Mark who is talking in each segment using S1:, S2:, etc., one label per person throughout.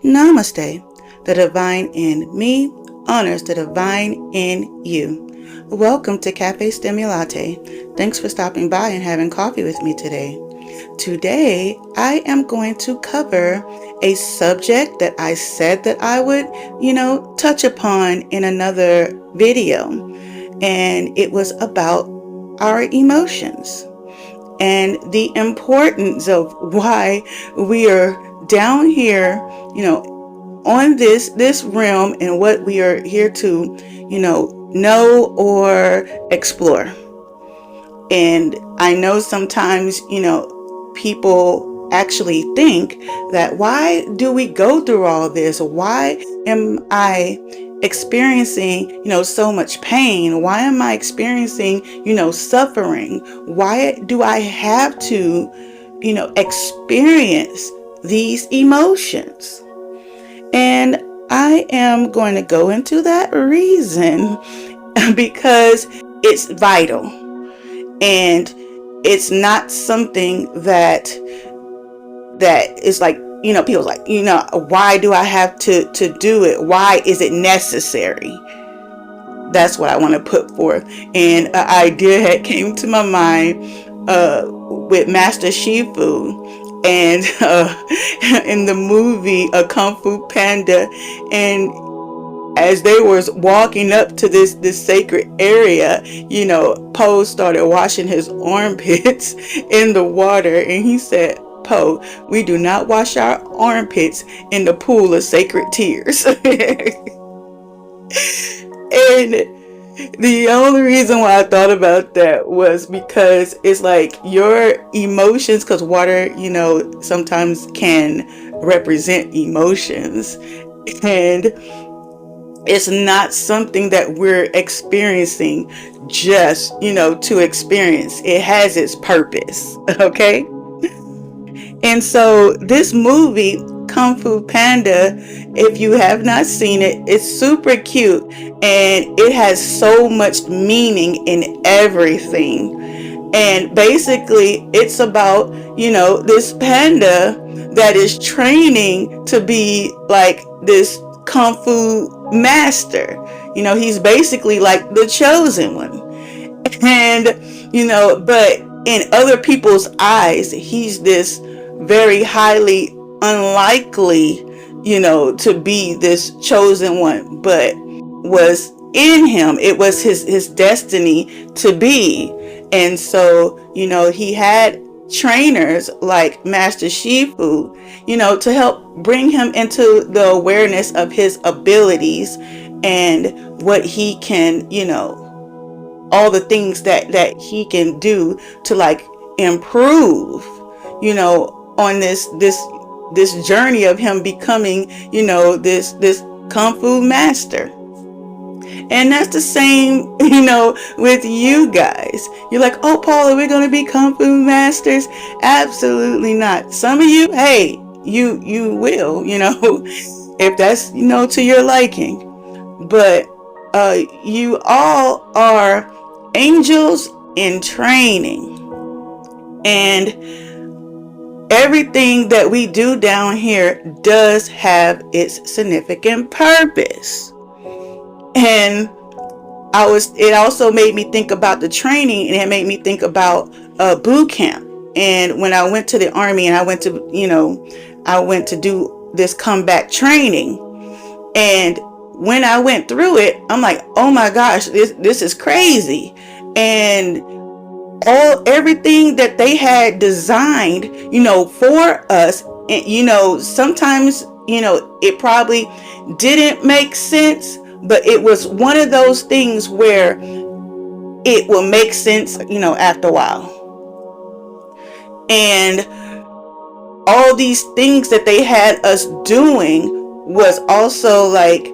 S1: Namaste. The divine in me honors the divine in you. Welcome to Cafe Stimulate. Thanks for stopping by and having coffee with me today. Today, I am going to cover a subject that I said that I would, touch upon in another video. And it was about our emotions and the importance of why we are down here, on this realm and what we are here to, know or explore. And I know sometimes, people actually think that why do we go through all this? Why am I experiencing, so much pain? Why am I experiencing, suffering? Why do I have to, experience these emotions? And I am going to go into that reason because it's vital. And it's not something that is like, people's like, why do I have to do it? Why is it necessary? That's what I want to put forth. And an idea had came to my mind with Master Shifu and in the movie A Kung Fu Panda, and as they was walking up to this sacred area, Po started washing his armpits in the water, and he said, Po, we do not wash our armpits in the pool of sacred tears. And the only reason why I thought about that was because it's like your emotions, because water, sometimes can represent emotions. And it's not something that we're experiencing just, to experience. It has its purpose, okay? And so this movie, Kung Fu Panda, if you have not seen it, it's super cute and it has so much meaning in everything. And basically it's about, this panda that is training to be like this Kung Fu master. He's basically like the chosen one. And, but in other people's eyes, he's this very highly unlikely, to be this chosen one, but was in him. It was his destiny to be. And so, he had trainers like Master Shifu, to help bring him into the awareness of his abilities and what he can, all the things that he can do to like improve, on this journey of him becoming, this Kung Fu master. And that's the same, with you guys. You're like, oh, Paula, we're going to be Kung Fu masters? Absolutely not. Some of you, hey, you will, if that's, to your liking. But you all are angels in training. And everything that we do down here does have its significant purpose. And it also made me think about the training, and it made me think about boot camp. And when I went to the Army and I went to do this comeback training, and when I went through it, I'm like, oh my gosh, this is crazy. And everything that they had designed, for us, and, sometimes, it probably didn't make sense, but it was one of those things where it will make sense, after a while. And all these things that they had us doing was also like,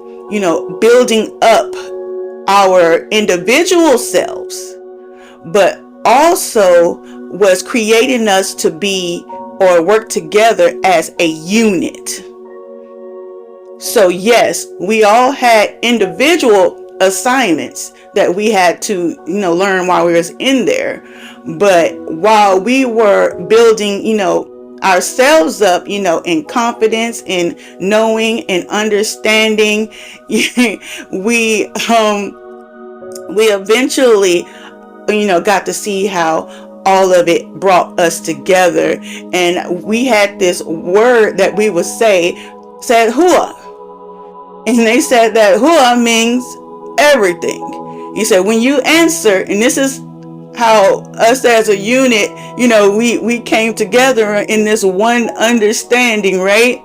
S1: building up our individual selves, but also was creating us to be or work together as a unit. So yes, we all had individual assignments that we had to, learn while we was in there. But while we were building, ourselves up, in confidence, in knowing and understanding. We eventually, got to see how all of it brought us together. And we had this word that we would said hua. And they said that hua means everything. He said, when you answer, and this is how us as a unit, we came together in this one understanding, right?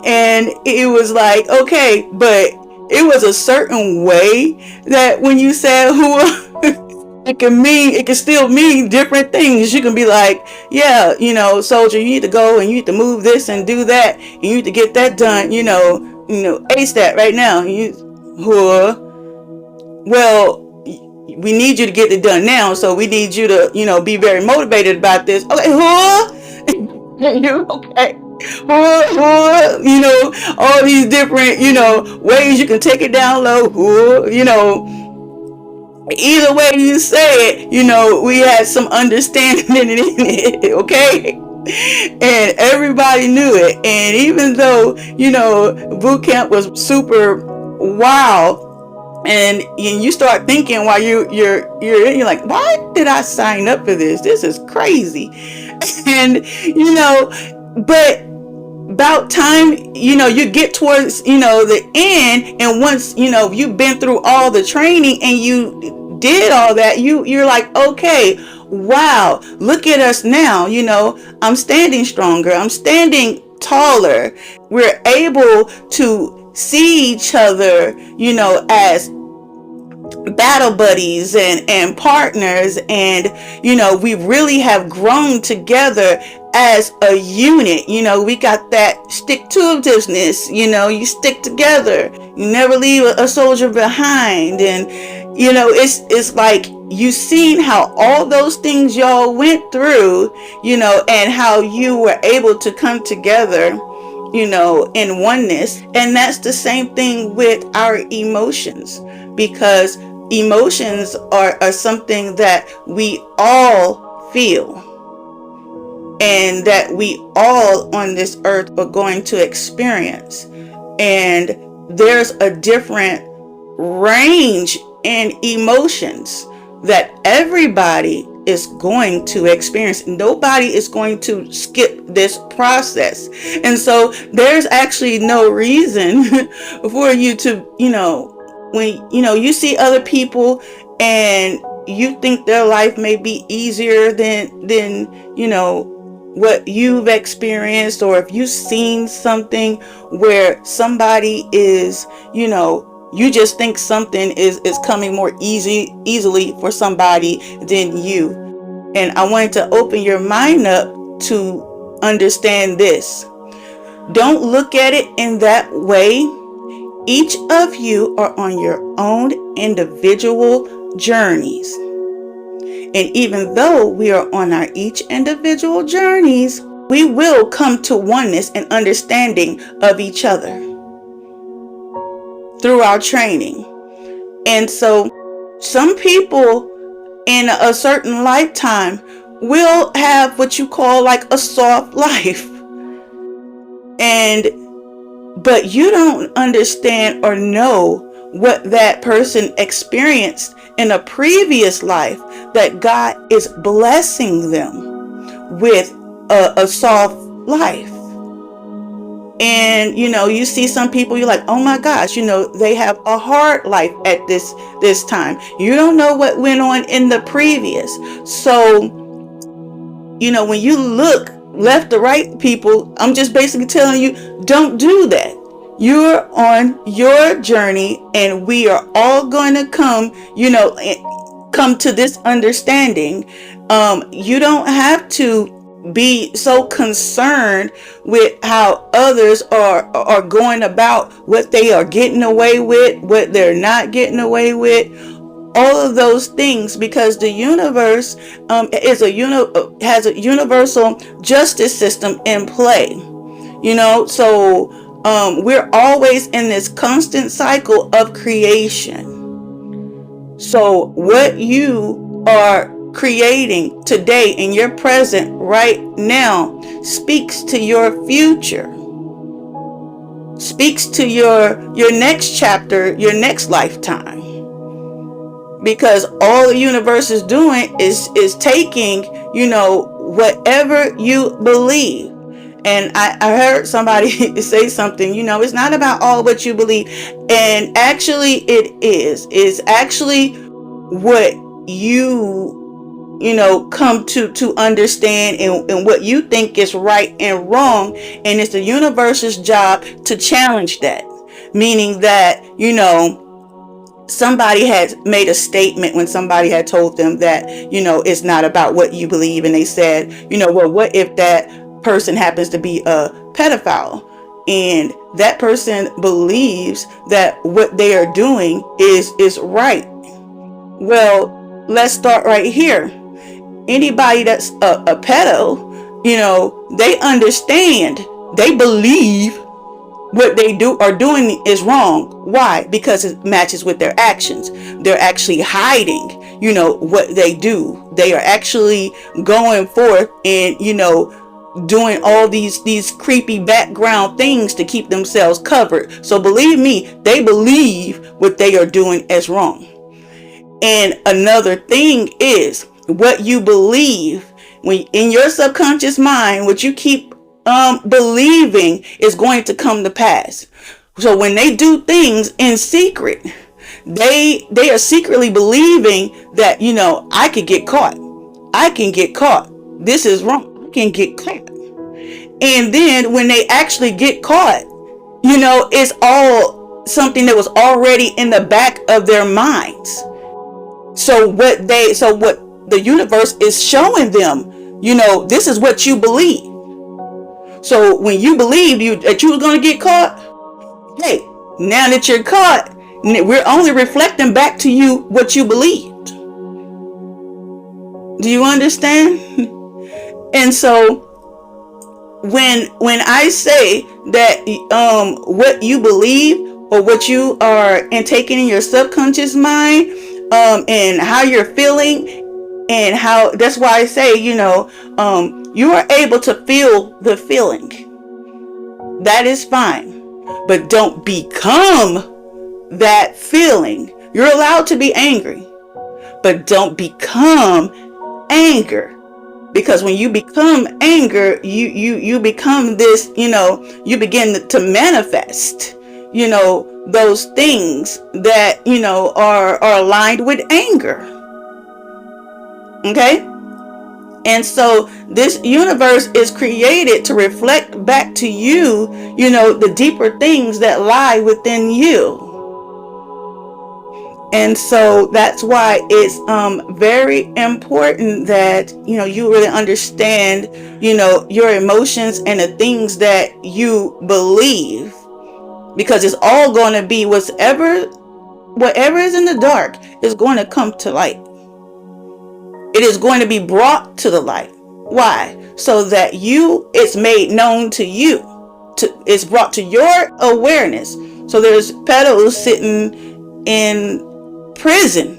S1: And it was like, okay, but it was a certain way that when you said hua, it can still mean different things. You can be like, yeah, soldier, you need to go and you need to move this and do that, and you need to get that done, ace that right now. Well, we need you to get it done now, so we need you to, be very motivated about this. Okay, you okay? All these different, ways you can take it down low. Either way you say it, we had some understanding in it, okay? And everybody knew it. And even though, boot camp was super wild, and you start thinking while you're like, why did I sign up for this? This is crazy. And but about time, you get towards, the end, and once, you've been through all the training and you did all that, you're like, okay, wow, look at us now. I'm standing stronger. I'm standing taller. We're able to see each other, as battle buddies and partners, and we really have grown together as a unit. We got that stick to itiveness. You stick together, you never leave a soldier behind. And it's like you've seen how all those things y'all went through, and how you were able to come together, in oneness. And that's the same thing with our emotions, because emotions are something that we all feel, and that we all on this earth are going to experience. And there's a different range in emotions that everybody is going to experience. Nobody is going to skip this process. And so there's actually no reason for you to, when you see other people and you think their life may be easier than what you've experienced, or if you've seen something where somebody is, you just think something is coming more easily for somebody than you. And I wanted to open your mind up to understand this. Don't look at it in that way. Each of you are on your own individual journeys. And even though we are on our each individual journeys, we will come to oneness and understanding of each other through our training. And so some people in a certain lifetime will have what you call like a soft life. But you don't understand or know what that person experienced in a previous life, that God is blessing them with a soft life. And you see some people, you're like, oh my gosh, they have a hard life at this time. You don't know what went on in the previous. So when you look left to right, people, I'm just basically telling you, don't do that. You're on your journey, and we are all going to come to this understanding. You don't have to be so concerned with how others are going about what they are getting away with, what they're not getting away with, all of those things, because the universe has a universal justice system in play. So we're always in this constant cycle of creation. So what you are creating today in your present right now speaks to your future, speaks to your next chapter, your next lifetime. Because all the universe is doing is taking, whatever you believe. And I heard somebody say something, it's not about all what you believe. And actually it is. It's actually what you come to understand, and what you think is right and wrong. And it's the universe's job to challenge that. Meaning that, somebody had made a statement when somebody had told them that, it's not about what you believe. And they said, well, what if that person happens to be a pedophile? And that person believes that what they are doing is right. Well, let's start right here. Anybody that's a pedo, they understand, they believe what they are doing is wrong. Why? Because it matches with their actions. They're actually hiding, what they do. They are actually going forth and, doing all these creepy background things to keep themselves covered. So believe me, they believe what they are doing is wrong. And another thing is what you believe when in your subconscious mind, what you keep believing is going to come to pass. So when they do things in secret, they are secretly believing that, I could get caught. I can get caught. This is wrong. I can get caught. And then when they actually get caught, it's all something that was already in the back of their minds. So what the universe is showing them, this is what you believe. So when you believed that you were going to get caught, hey, now that you're caught, we're only reflecting back to you what you believed. Do you understand? And so when I say that what you believe or what you are taking in your subconscious mind, and how you're feeling, and how, that's why I say, you are able to feel the feeling. That is fine. But don't become that feeling. You're allowed to be angry, but don't become anger. Because when you become anger, you become this, you begin to manifest, those things that, are aligned with anger. Okay? And so this universe is created to reflect back to you, the deeper things that lie within you. And so that's why it's very important that, you really understand, your emotions and the things that you believe. Because it's all going to be whatever is in the dark is going to come to light. It is going to be brought to the light. Why? So that it's made known to you. It's brought to your awareness. So there's pedos sitting in prison.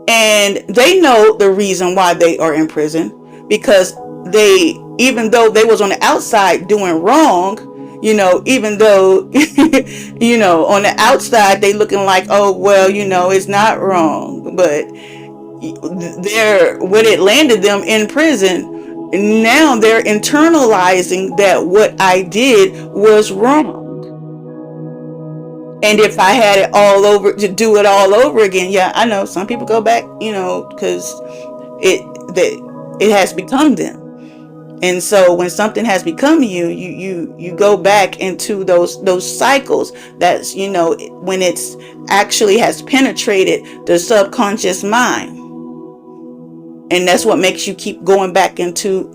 S1: And they know the reason why they are in prison. Because even though they was on the outside doing wrong, even though, on the outside, they looking like, oh, well, it's not wrong. But when it landed them in prison, now they're internalizing that what I did was wrong. And if I had it all over, to do it all over again, yeah, I know some people go back, because it has become them. And so when something has become you go back into those cycles. That's, when it's actually has penetrated the subconscious mind. And that's what makes you keep going back into,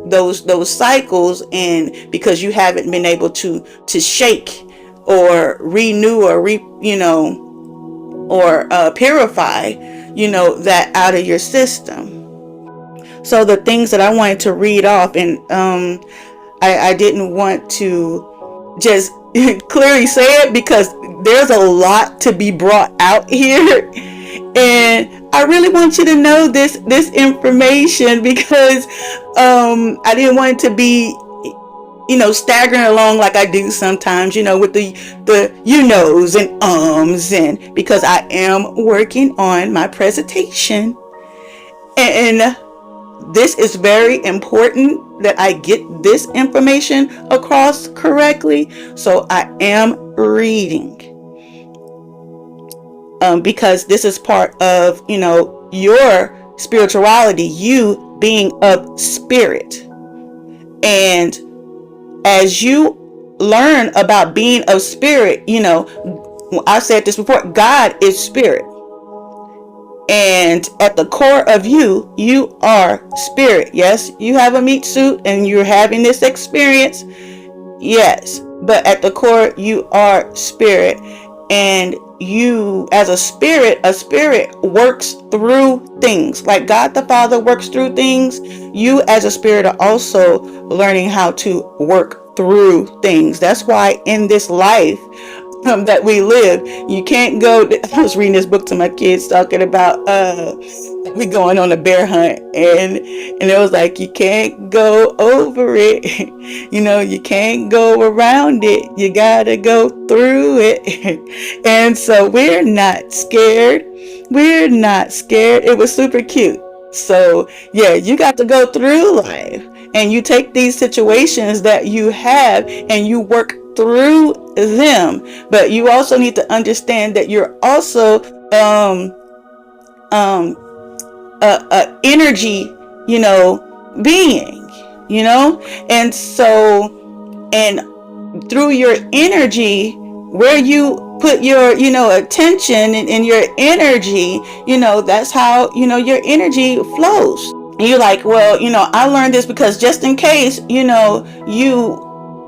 S1: those cycles. And because you haven't been able to shake or renew or purify, that out of your system. So the things that I wanted to read off, and I didn't want to just clearly say it because there's a lot to be brought out here. And I really want you to know this information because I didn't want it to be, staggering along like I do sometimes, with the knows and ums, and because I am working on my presentation, and this is very important that I get this information across correctly. So I am reading, because this is part of, your spirituality, you being of spirit. And as you learn about being of spirit, I said this before, God is spirit. And at the core of you, you are spirit. Yes, you have a meat suit and you're having this experience. Yes, but at the core, you are spirit. And you, as a spirit works through things. Like God the Father works through things. You, as a spirit, are also learning how to work through things. That's why in this life that we live, you can't go. I was reading this book to my kids talking about we going on a bear hunt, and it was like, you can't go over it. You can't go around it, you gotta go through it. And so we're not scared. It was super cute. So yeah, you got to go through life, and you take these situations that you have and you work through them. But you also need to understand that you're also energy, being, and so, and through your energy, where you put your, attention and your energy, that's how, your energy flows. And you're like, well, I learned this because just in case, you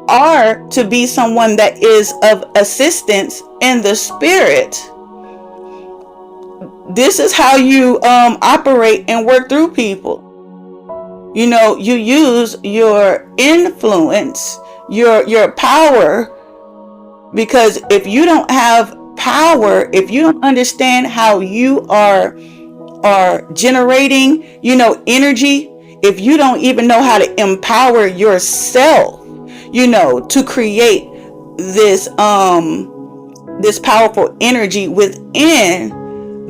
S1: are to be someone that is of assistance in the spirit, this is how you operate and work through people. You use your influence, your power, because if you don't have power, if you don't understand how you are generating, energy, if you don't even know how to empower yourself, to create this powerful energy within,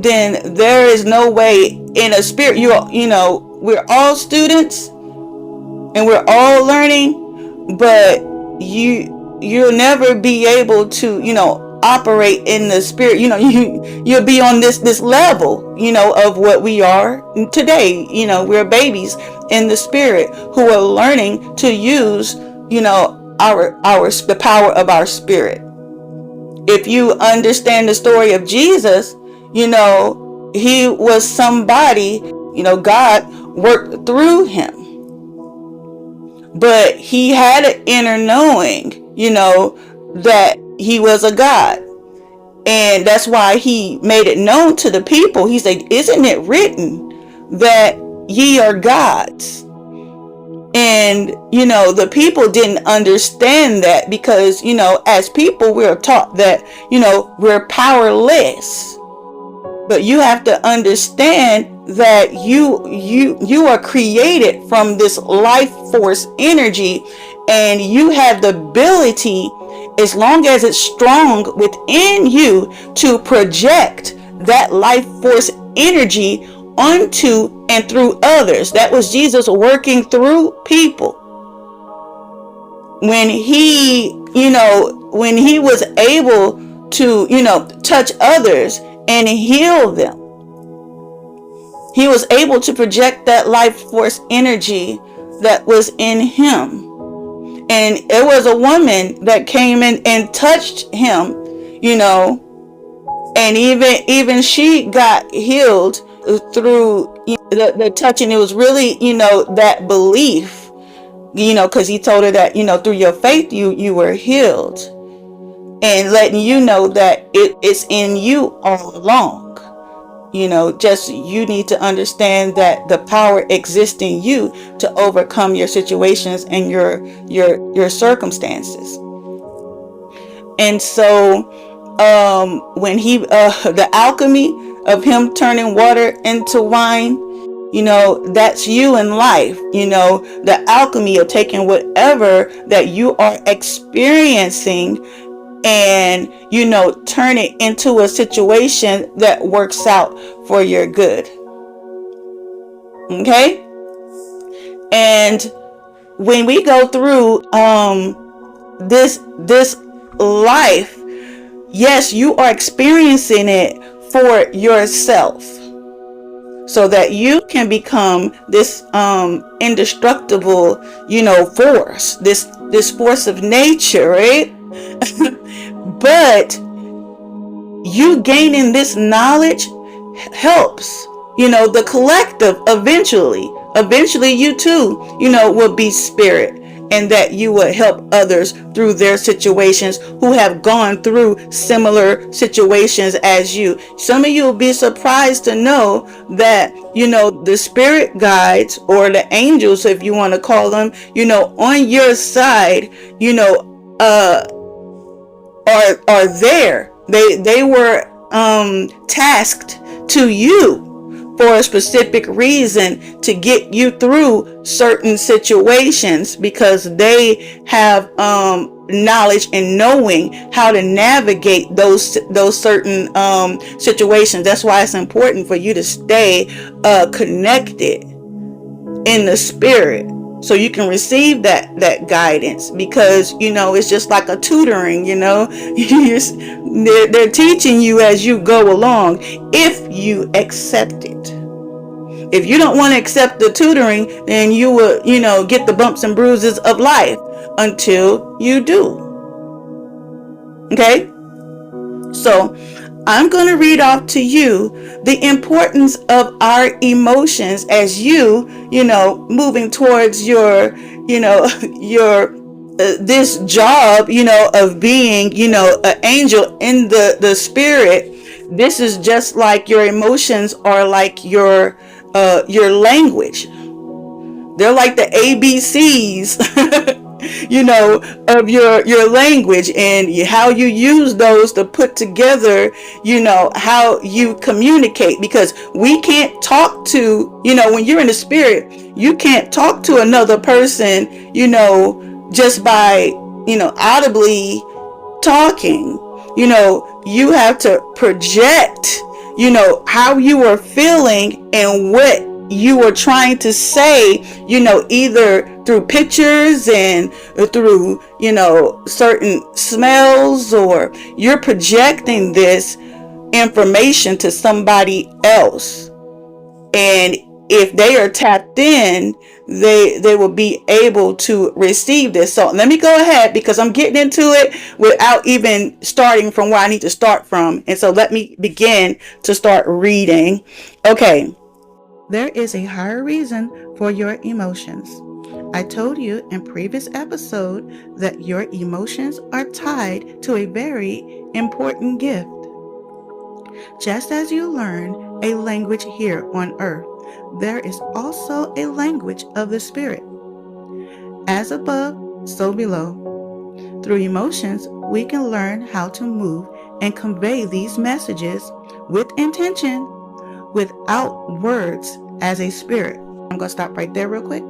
S1: then there is no way in a spirit. We're all students and we're all learning, but you'll never be able to, operate in the spirit. You'll be on this level, of what we are today. We're babies in the spirit who are learning to use, the power of our spirit. If you understand the story of Jesus, he was somebody, God worked through him, but he had an inner knowing, that he was a God. And that's why he made it known to the people. He said, isn't it written that ye are gods? And, the people didn't understand that because, as people, we're taught that, we're powerless. But you have to understand that you are created from this life force energy, and you have the ability, as long as it's strong within you, to project that life force energy onto and through others. That was Jesus working through people. When he was able to, touch others and heal them, he was able to project that life force energy that was in him. And it was a woman that came in and touched him, and even she got healed through the touching. It was really, that belief, because he told her that, through your faith, you were healed, and letting you know that it's in you all along. Just you need to understand that the power exists in you to overcome your situations and your circumstances. And so when he the alchemy, of him turning water into wine, that's you in life. The alchemy of taking whatever that you are experiencing and, turn it into a situation that works out for your good. Okay? And when we go through this life, yes, you are experiencing it for yourself, so that you can become this indestructible, force, this force of nature, right? But you gaining this knowledge helps, the collective eventually you too, will be spirit, and that you will help others through their situations who have gone through similar situations as you. Some of you will be surprised to know that, the spirit guides, or the angels, if you want to call them, on your side, are there. They were tasked to you for a specific reason, to get you through certain situations, because they have knowledge and knowing how to navigate those certain situations. That's why it's important for you to stay connected in the spirit, so you can receive that guidance, because it's just like a tutoring. They're teaching you as you go along, if you accept it. If you don't want to accept the tutoring, then you will get the bumps and bruises of life until you do. Okay? So I'm going to read off to you the importance of our emotions as you moving towards your this job, of being, an angel in the spirit. This is just like your emotions are like your language. They're like the ABCs, of your language, and how you use those to put together, how you communicate. Because we can't talk to, when you're in the spirit, you can't talk to another person, just by, audibly talking. You have to project, how you are feeling and what you are trying to say, either through pictures and through, certain smells, or you're projecting this information to somebody else. And if they are tapped in, they will be able to receive this. So let me go ahead, because I'm getting into it without even starting from where I need to start from. And so let me begin to start reading. Okay. There is a higher reason for your emotions. I told you in previous episode that your emotions are tied to a very important gift. Just as you learn a language here on earth, there is also a language of the spirit. As above, so below. Through emotions, we can learn how to move and convey these messages with intention, without words, as a spirit. I'm going to stop right there real quick.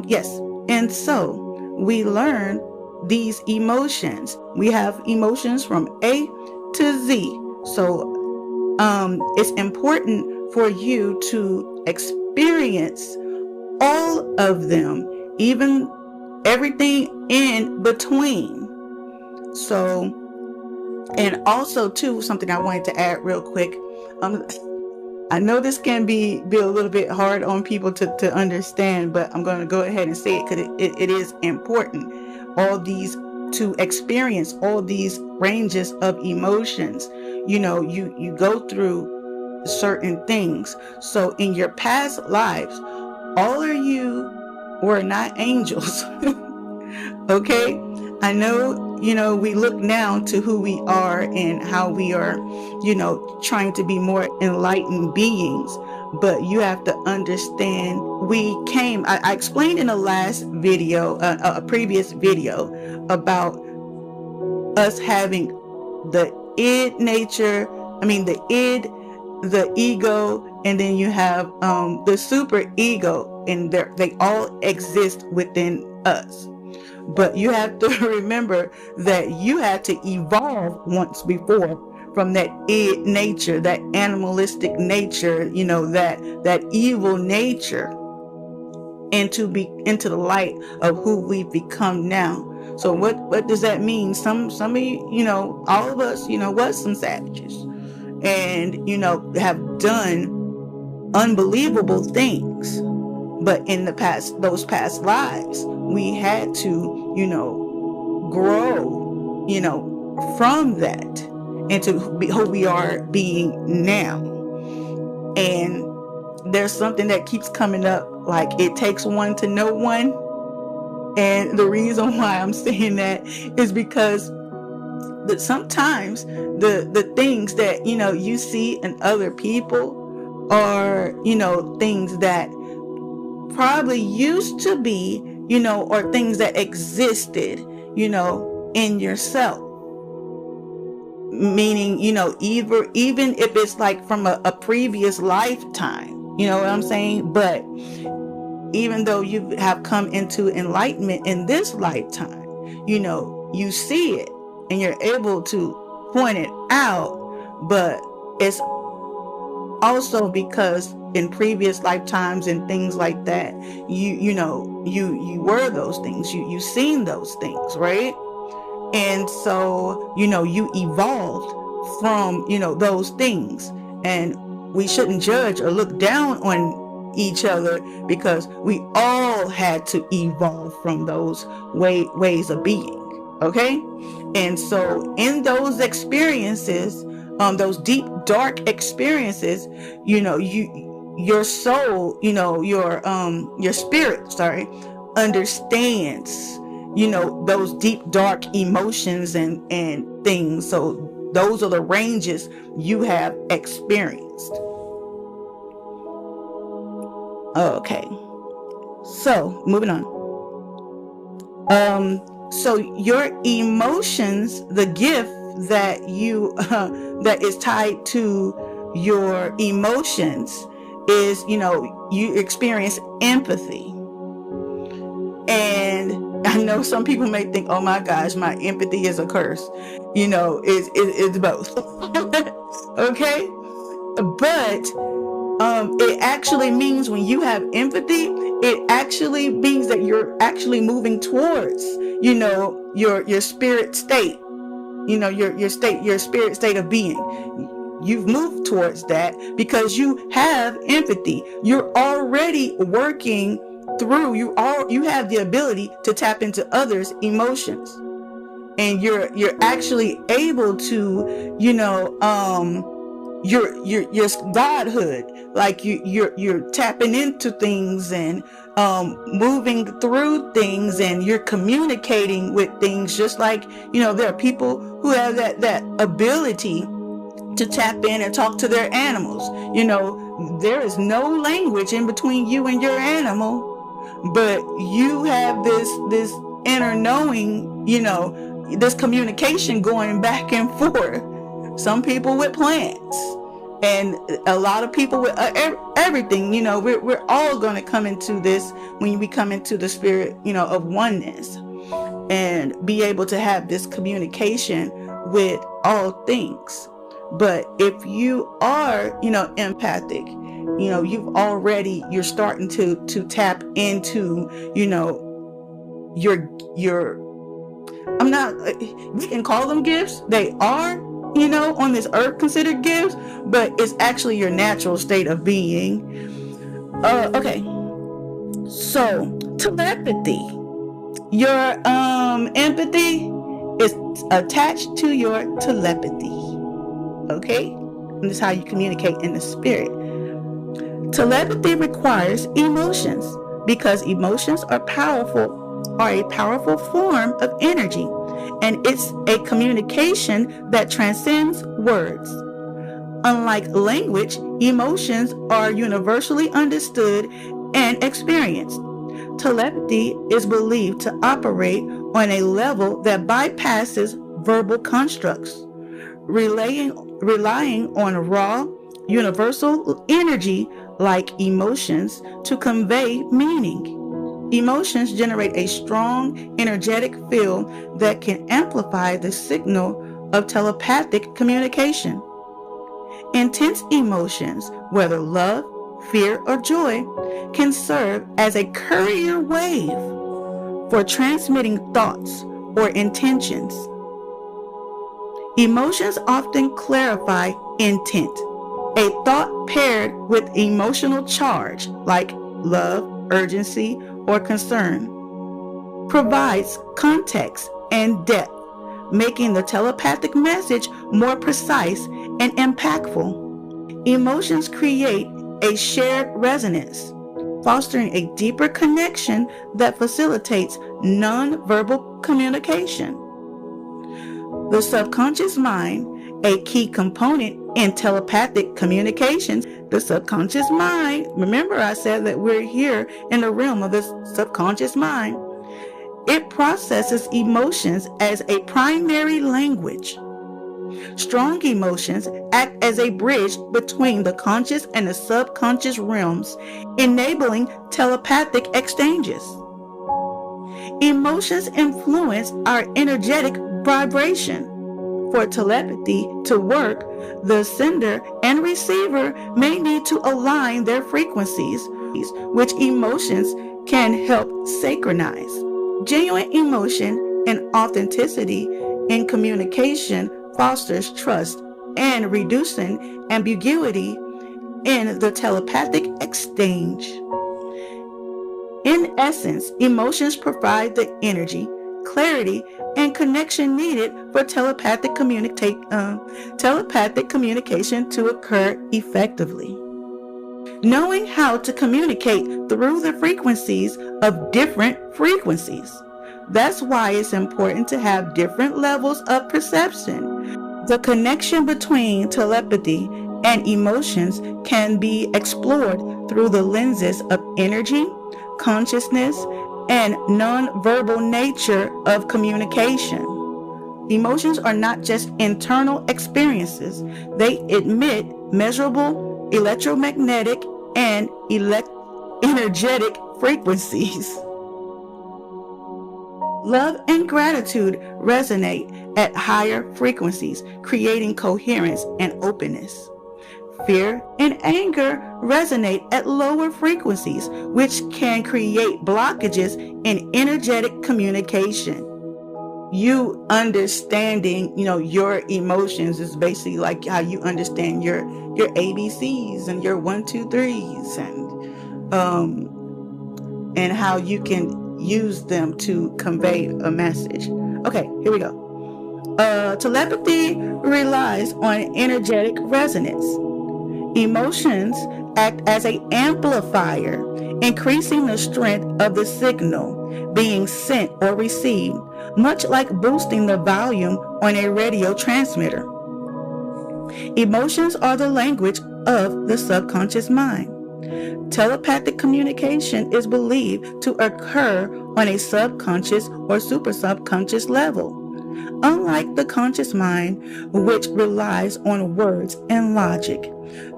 S1: Yes. And so we learn these emotions. We have emotions from A to Z. So it's important for you to experience all of them, even everything in between. So, and also too, something I wanted to add real quick. I know this can be a little bit hard on people to understand, but I'm going to go ahead and say it, because it is important. To experience all these ranges of emotions, you go through certain things. So in your past lives, all of you were not angels. Okay? I know, we look now to who we are and how we are, trying to be more enlightened beings. But you have to understand, I explained in the last video, a previous video, about us having the id nature, the id the ego, and then you have the super ego, and they all exist within us. But you have to remember that you had to evolve once before from that id nature, that animalistic nature, that evil nature, into the light of who we've become now. So what does that mean? Some of you, all of us, was some savages, and have done unbelievable things. But in those past lives, we had to, grow, from that into who we are being now. And there's something that keeps coming up, like it takes one to know one. And the reason why I'm saying that is because sometimes the things that you see in other people are things that probably used to be or things that existed in yourself, meaning even if it's like from a previous lifetime, you know what I'm saying. But even though you have come into enlightenment in this lifetime, you see it and you're able to point it out. But it's also because in previous lifetimes and things like that, you were those things, you seen those things, right? And so you evolved from those things. And we shouldn't judge or look down on each other, because we all had to evolve from those ways of being. Okay. And so in those experiences, those deep dark experiences, your soul, your spirit, understands those deep dark emotions and things. So those are the ranges you have experienced. Okay, so moving on. So your emotions, the gift that that is tied to your emotions is you experience empathy. And I know some people may think, oh my gosh, my empathy is a curse. It's both. Okay, but it actually means, when you have empathy, it actually means that you're actually moving towards your spirit state, your spirit state of being. You've moved towards that because you have empathy. You're already working through, you have the ability to tap into others' emotions, and you're actually able to your godhood, like you're tapping into things and moving through things, and you're communicating with things, just like there are people who have that ability to tap in and talk to their animals. There is no language in between you and your animal, but you have this inner knowing, this communication going back and forth. Some people with plants, and a lot of people with everything. We're all going to come into this when we come into the spirit, of oneness, and be able to have this communication with all things. But if you are, empathic, you're starting to tap into, your, I'm not, we can call them gifts. They are, on this earth considered gifts, but it's actually your natural state of being. Okay. So telepathy, your empathy is attached to your telepathy. Okay, and this is how you communicate in the spirit. Telepathy requires emotions, because emotions are a powerful form of energy, and it's a communication that transcends words. Unlike language, emotions are universally understood and experienced. Telepathy is believed to operate on a level that bypasses verbal constructs, relying on raw, universal energy like emotions to convey meaning. Emotions generate a strong, energetic field that can amplify the signal of telepathic communication. Intense emotions, whether love, fear, or joy, can serve as a courier wave for transmitting thoughts or intentions. Emotions often clarify intent. A thought paired with emotional charge, like love, urgency, or concern, provides context and depth, making the telepathic message more precise and impactful. Emotions create a shared resonance, fostering a deeper connection that facilitates non-verbal communication. The subconscious mind, a key component in telepathic communications. The subconscious mind, remember I said that we're here in the realm of the subconscious mind. It processes emotions as a primary language. Strong emotions act as a bridge between the conscious and the subconscious realms, enabling telepathic exchanges. Emotions influence our energetic vibration. For telepathy to work, the sender and receiver may need to align their frequencies, which emotions can help synchronize. Genuine emotion and authenticity in communication fosters trust and reducing ambiguity in the telepathic exchange. In essence, emotions provide the energy, clarity, and connection needed for telepathic communication to occur effectively. Knowing how to communicate through the frequencies of different frequencies. That's why it's important to have different levels of perception. The connection between telepathy and emotions can be explored through the lenses of energy, consciousness, and non-verbal nature of communication. Emotions are not just internal experiences. They emit measurable electromagnetic and energetic frequencies. Love and gratitude resonate at higher frequencies, creating coherence and openness. Fear and anger resonate at lower frequencies, which can create blockages in energetic communication. You understanding, your emotions is basically like how you understand your ABCs and your 1, 2, 3s, and how you can use them to convey a message. Okay, here we go. Telepathy relies on energetic resonance. Emotions act as an amplifier, increasing the strength of the signal being sent or received, much like boosting the volume on a radio transmitter. Emotions are the language of the subconscious mind. Telepathic communication is believed to occur on a subconscious or super subconscious level. Unlike the conscious mind, which relies on words and logic,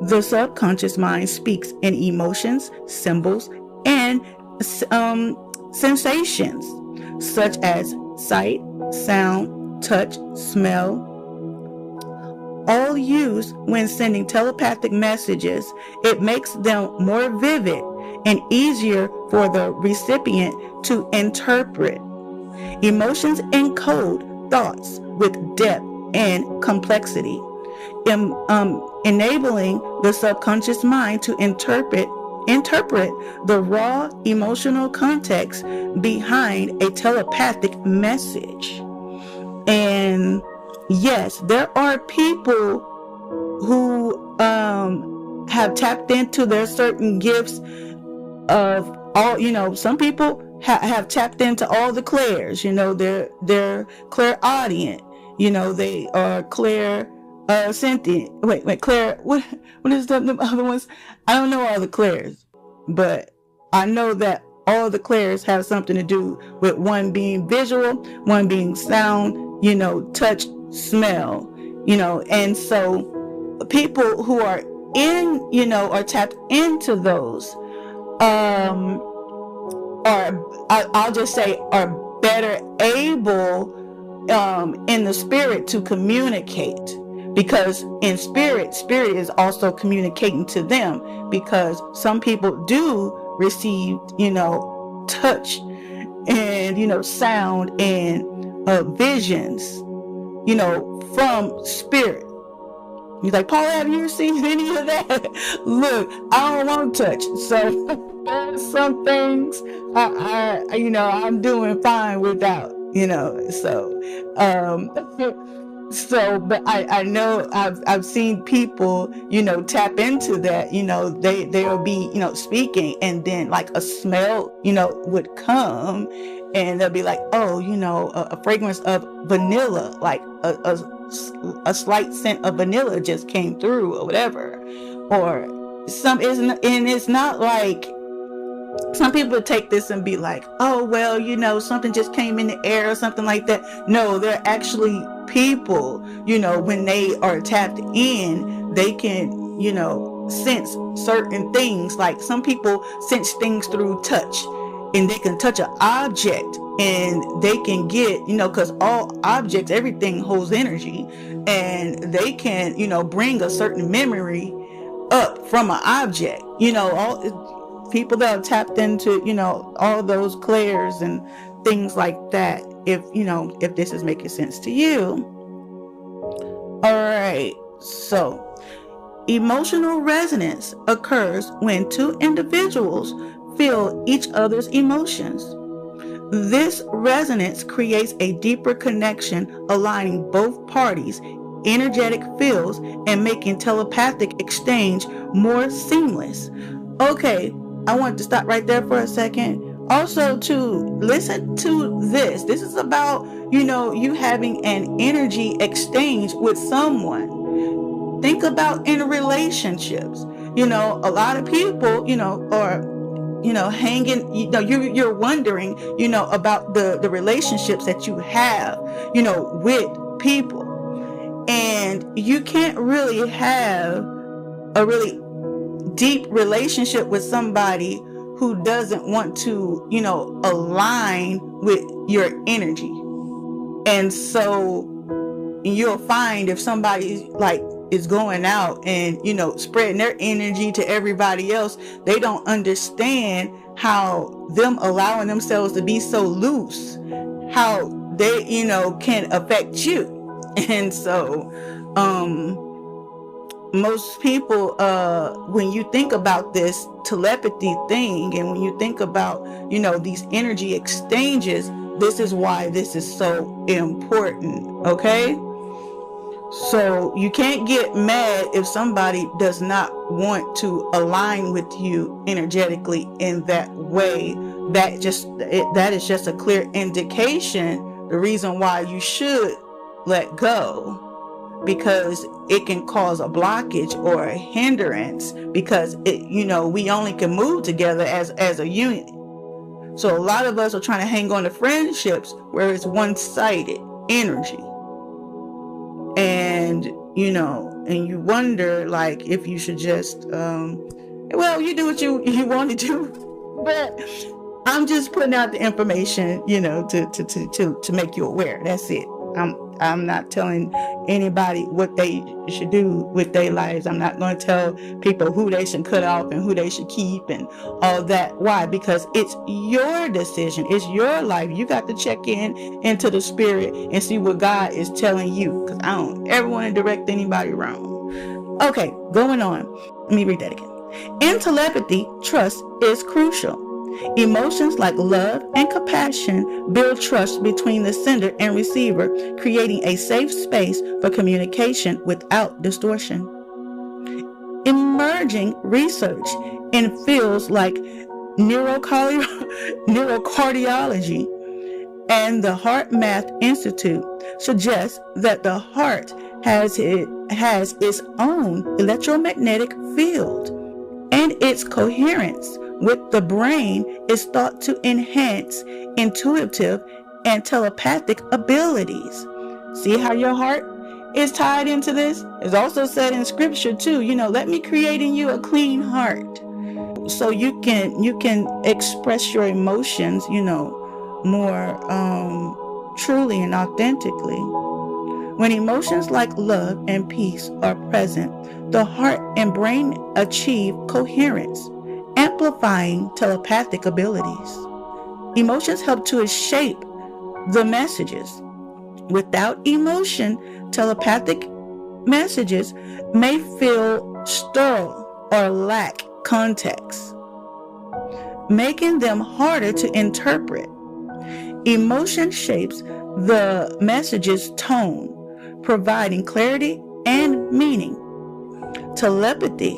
S1: the subconscious mind speaks in emotions, symbols, and sensations, such as sight, sound, touch, smell, all used when sending telepathic messages. It makes them more vivid and easier for the recipient to interpret. Emotions encode thoughts with depth and complexity, enabling the subconscious mind to interpret the raw emotional context behind a telepathic message. And yes, there are people who have tapped into their certain gifts of all, some people have tapped into all the clairs, they're clairaudient, they are sentient. Wait, Claire, what is the other ones? I don't know all the clairs, but I know that all the clairs have something to do with one being visual, one being sound, touch, smell, and so people who are in, or tapped into those, or I'll just say are better able in the spirit to communicate, because in spirit is also communicating to them, because some people do receive, touch and, sound and visions, from spirit. He's like, Paul, have you seen any of that? Look, I don't want to touch. So some things I'm doing fine without, but I know I've seen people, tap into that, they'll be, speaking, and then like a smell, would come, and they'll be like, oh, a fragrance of vanilla, like a slight scent of vanilla just came through or whatever, or and it's not like, some people take this and be like, oh, well, something just came in the air or something like that. No, they're actually people, when they are tapped in, they can, sense certain things. Like some people sense things through touch, and they can touch an object and they can get, because all objects, everything holds energy, and they can, bring a certain memory up from an object, all people that are tapped into, all those clairs and things like that. If this is making sense to you. All right. So emotional resonance occurs when two individuals feel each other's emotions. This resonance creates a deeper connection, aligning both parties' energetic fields and making telepathic exchange more seamless. Okay, I want to stop right there for a second. Also, to listen to this. This is about, you having an energy exchange with someone. Think about in relationships. A lot of people, are, hanging, you're wondering, about the relationships that you have, with people. And you can't really have a really deep relationship with somebody who doesn't want to, align with your energy. And so you'll find if somebody like is going out and, spreading their energy to everybody else, they don't understand how them allowing themselves to be so loose, how they, can affect you. And so, most people, when you think about this telepathy thing, and when you think about, these energy exchanges, this is why this is so important. Okay. So you can't get mad if somebody does not want to align with you energetically in that way. That is just a clear indication, the reason why you should let go. Because it can cause a blockage or a hindrance, because we only can move together as a unit. So a lot of us are trying to hang on to friendships where it's one-sided energy, and and you wonder like if you should just you do what you want to do, but I'm just putting out the information, to make you aware. That's it. I'm not telling anybody what they should do with their lives. I'm not going to tell people who they should cut off and who they should keep and all that. Why? Because it's your decision. It's your life. You got to check into the spirit and see what God is telling you. Because I don't ever want to direct anybody wrong. Okay, going on. Let me read that again. In telepathy, trust is crucial. Emotions like love and compassion build trust between the sender and receiver, creating a safe space for communication without distortion. Emerging research in fields like neurocardiology and the Heart Math Institute suggests that the heart has its own electromagnetic field, and its coherence with the brain is thought to enhance intuitive and telepathic abilities. See how your heart is tied into this. It's also said in scripture too, let me create in you a clean heart. So you can express your emotions, more truly and authentically. When emotions like love and peace are present, the heart and brain achieve coherence, amplifying telepathic abilities. Emotions help to shape the messages. Without emotion, telepathic messages may feel sterile or lack context, making them harder to interpret. Emotion shapes the message's tone, providing clarity and meaning. Telepathy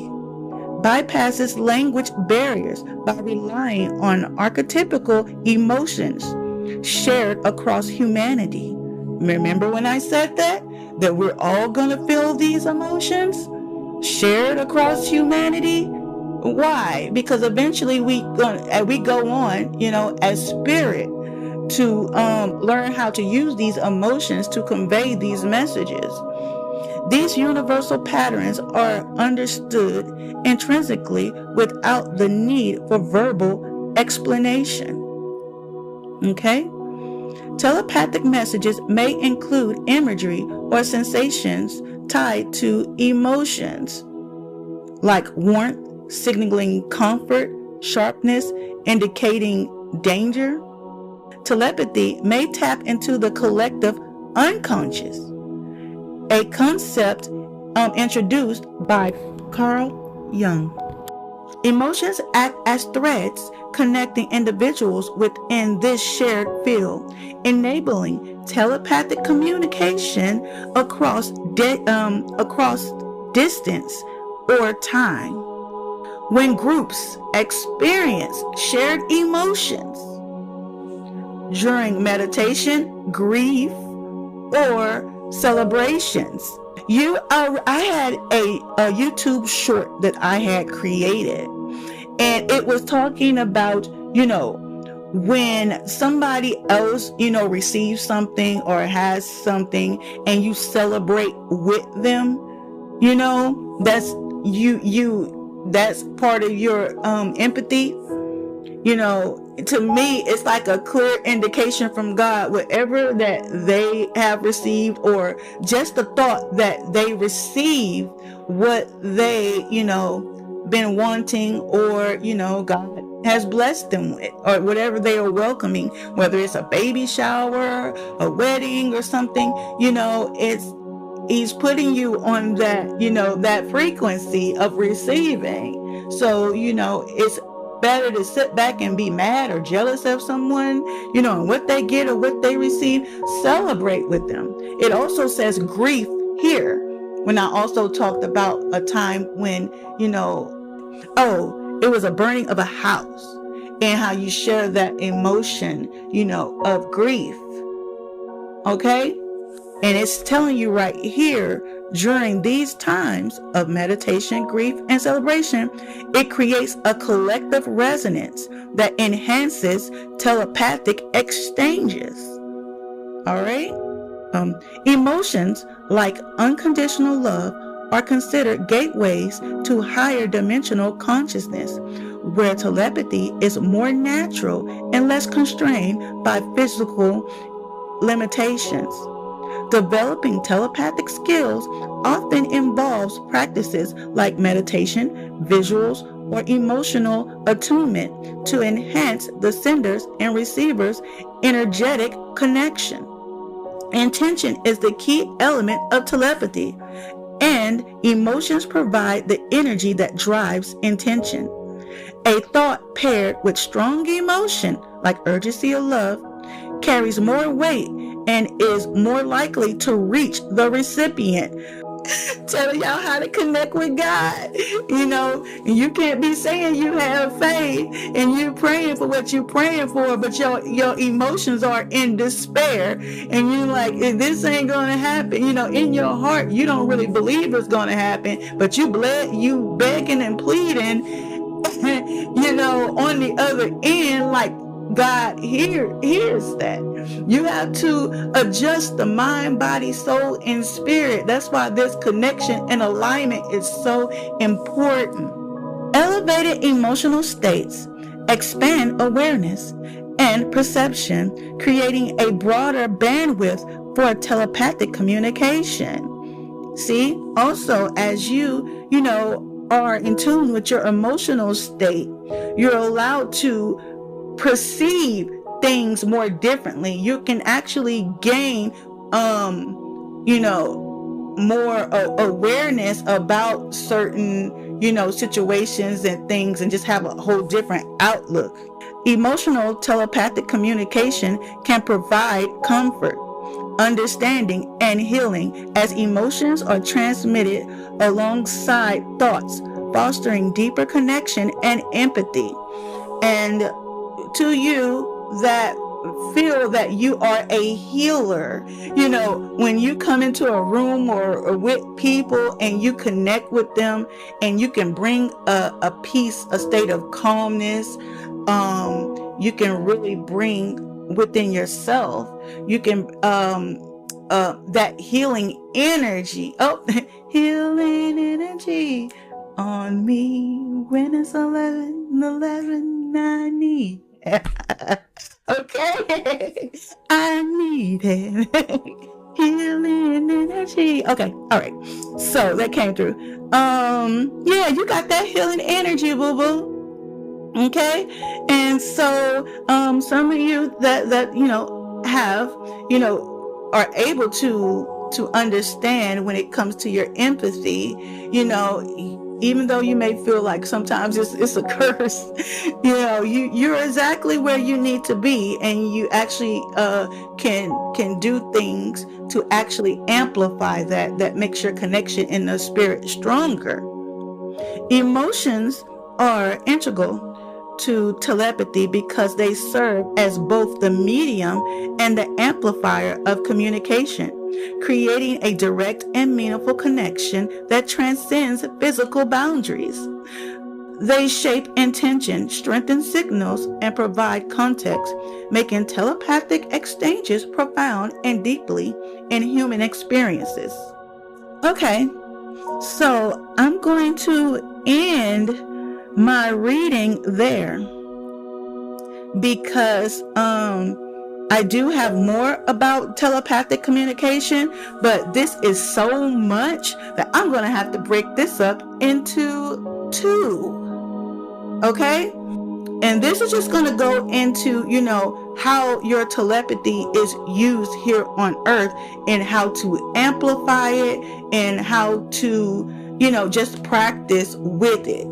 S1: bypasses language barriers by relying on archetypical emotions shared across humanity. Remember when I said that we're all going to feel these emotions shared across humanity? Why? Because eventually we go on, as spirit to learn how to use these emotions to convey these messages. These universal patterns are understood intrinsically without the need for verbal explanation. Okay? Telepathic messages may include imagery or sensations tied to emotions, like warmth, signaling comfort, sharpness, indicating danger. Telepathy may tap into the collective unconscious, a concept introduced by Carl Jung. Emotions act as threads connecting individuals within this shared field, enabling telepathic communication across distance or time. When groups experience shared emotions during meditation, grief, or celebrations, I had a YouTube short that I had created, and it was talking about, when somebody else, receives something or has something and you celebrate with them, that's part of your empathy. To me, it's like a clear indication from God, whatever that they have received, or just the thought that they receive what they, been wanting, or, God has blessed them with, or whatever they are welcoming, whether it's a baby shower, a wedding, or something, He's putting you on that, that frequency of receiving. So, it's better to sit back and be mad or jealous of someone, and what they get or what they receive. Celebrate with them. It also says grief here, when I also talked about a time when, it was a burning of a house, and how you share that emotion, of grief. Okay? And it's telling you right here, during these times of meditation, grief, and celebration, it creates a collective resonance that enhances telepathic exchanges. All right? Emotions like unconditional love are considered gateways to higher dimensional consciousness, where telepathy is more natural and less constrained by physical limitations. Developing telepathic skills often involves practices like meditation, visuals, or emotional attunement to enhance the sender's and receiver's energetic connection. Intention is the key element of telepathy, and emotions provide the energy that drives intention. A thought paired with strong emotion, like urgency or love, carries more weight and is more likely to reach the recipient. Telling y'all how to connect with God. You can't be saying you have faith and you praying for what you're praying for, but your emotions are in despair, and you're like, if this ain't gonna happen, in your heart you don't really believe it's gonna happen, but you begging and pleading, on the other end, like God hears that. You have to adjust the mind, body, soul, and spirit. That's why this connection and alignment is so important. Elevated emotional states expand awareness and perception, creating a broader bandwidth for telepathic communication. See, also as you are in tune with your emotional state, you're allowed to perceive things more differently. You can actually gain more awareness about certain situations and things, and just have a whole different outlook. Emotional telepathic communication can provide comfort, understanding, and healing as emotions are transmitted alongside thoughts, fostering deeper connection and empathy. And to you that feel that you are a healer, when you come into a room or with people and you connect with them, and you can bring a peace, a state of calmness, you can really bring within yourself, you can that healing energy, healing energy on me when it's 11 I need. Okay. I need it. Healing energy. Okay, all right. So that came through. Yeah, you got that healing energy, boo boo. Okay. And so some of you that have, are able to understand when it comes to your empathy, even though you may feel like sometimes it's a curse, you're exactly where you need to be, and you actually can do things to actually amplify that makes your connection in the spirit stronger. Emotions are integral to telepathy because they serve as both the medium and the amplifier of communication, creating a direct and meaningful connection that transcends physical boundaries. They shape intention, strengthen signals, and provide context, making telepathic exchanges profound and deeply in human experiences. Okay, so I'm going to end my reading there because I do have more about telepathic communication, but this is so much that I'm going to have to break this up into two. Okay? And this is just going to go into, how your telepathy is used here on earth, and how to amplify it, and how to, just practice with it.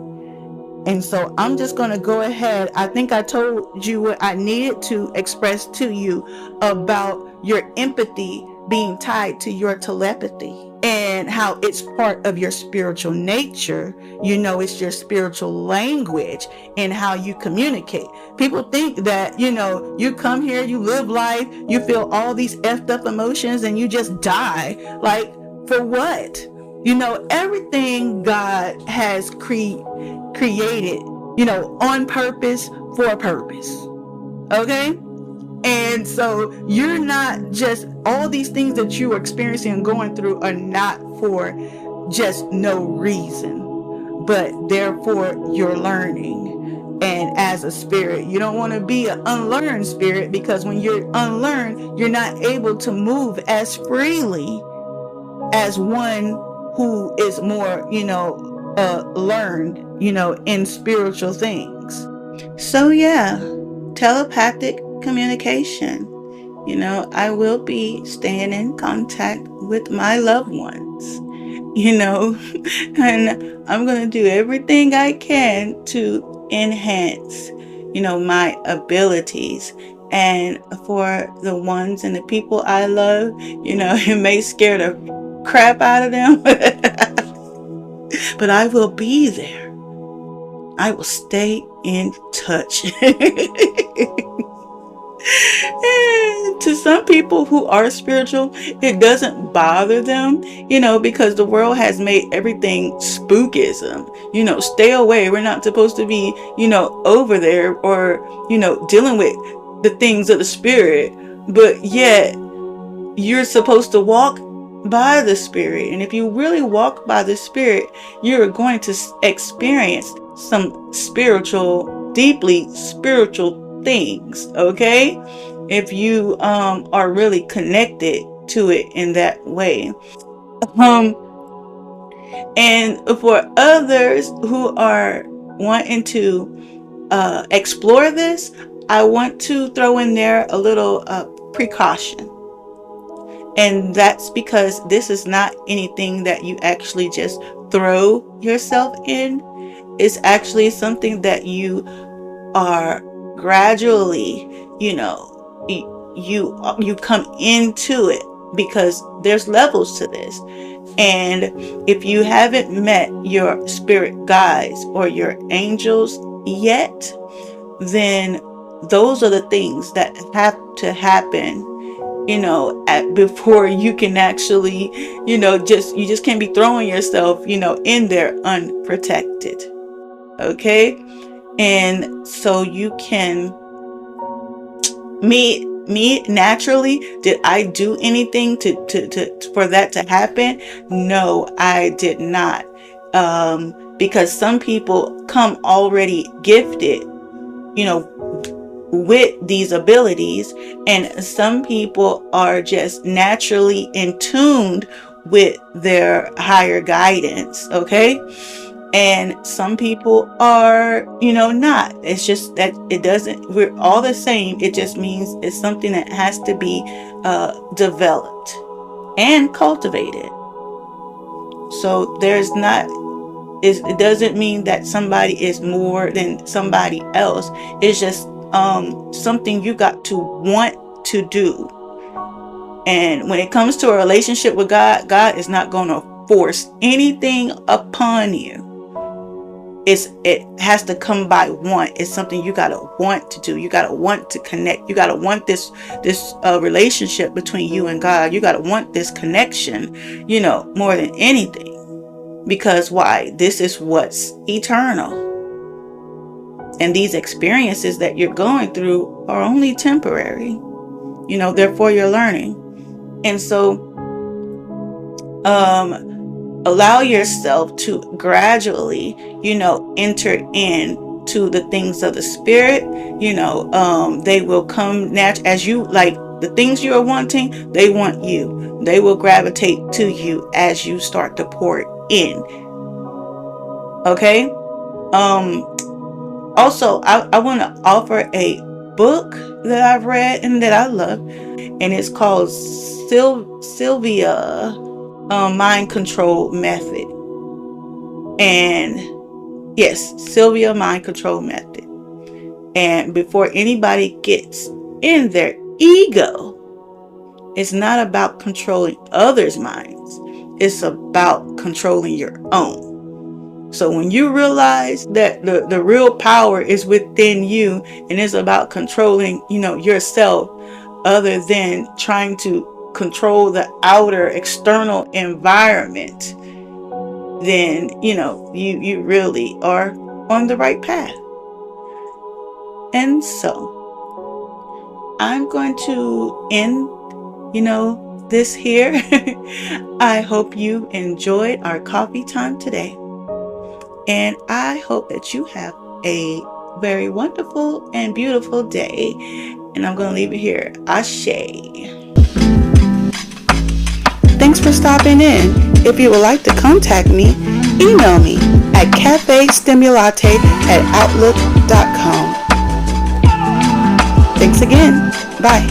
S1: And so I'm just going to go ahead. I think I told you what I needed to express to you about your empathy being tied to your telepathy, and how it's part of your spiritual nature. It's your spiritual language and how you communicate. People think that, you come here, you live life, you feel all these effed up emotions, and you just die. Like, for what? Everything God has created, on purpose, for a purpose. Okay? And so you're not just, all these things that you are experiencing and going through are not for just no reason, but therefore you're learning. And as a spirit, you don't want to be an unlearned spirit, because when you're unlearned, you're not able to move as freely as one who is more, learned, in spiritual things. So yeah, telepathic communication. I will be staying in contact with my loved ones, and I'm going to do everything I can to enhance, my abilities. And for the ones and the people I love, it may scare the crap out of them, but I will be there. I will stay in touch. And to some people who are spiritual, it doesn't bother them, because the world has made everything spookism. Stay away. We're not supposed to be, over there, or, dealing with the things of the spirit. But yet, you're supposed to walk by the spirit. And if you really walk by the spirit, you're going to experience some deeply spiritual things. Okay, if you are really connected to it in that way. And for others who are wanting to explore this, I want to throw in there a little precaution. And that's because this is not anything that you actually just throw yourself in. It's actually something that you are gradually, you come into it, because there's levels to this. And if you haven't met your spirit guides or your angels yet, then those are the things that have to happen, before you can actually, you just can't be throwing yourself, in there unprotected. Okay. And so you can, me naturally, did I do anything to for that to happen? No, I did not. Because some people come already gifted, with these abilities, and some people are just naturally in tune with their higher guidance. Okay. And some people are, not. It's just that we're all the same. It just means it's something that has to be developed and cultivated. So it doesn't mean that somebody is more than somebody else. It's just something you got to want to do. And when it comes to a relationship with God, God is not going to force anything upon you. It has to come by want. It's something you got to want to do. You got to want to connect. You got to want this relationship between you and God. You got to want this connection, more than anything. Because why? This is what's eternal. And these experiences that you're going through are only temporary. Therefore you're learning. And so allow yourself to gradually, enter into the things of the spirit. They will come natural as you, like the things you are wanting, they want you. They will gravitate to you as you start to pour in. Okay. Also, I want to offer a book that I've read and that I love, and it's called Sylvia Mind Control Method. And yes, Sylvia Mind Control Method. And before anybody gets in their ego, it's not about controlling others' minds. It's about controlling your own. So when you realize that the real power is within you, and it's about controlling, yourself, other than trying to control the outer external environment, then, you really are on the right path. And so I'm going to end, this here. I hope you enjoyed our coffee time today. And I hope that you have a very wonderful and beautiful day. And I'm going to leave it here. Ashe. Thanks for stopping in. If you would like to contact me, email me at cafestimulate@outlook.com. Thanks again. Bye.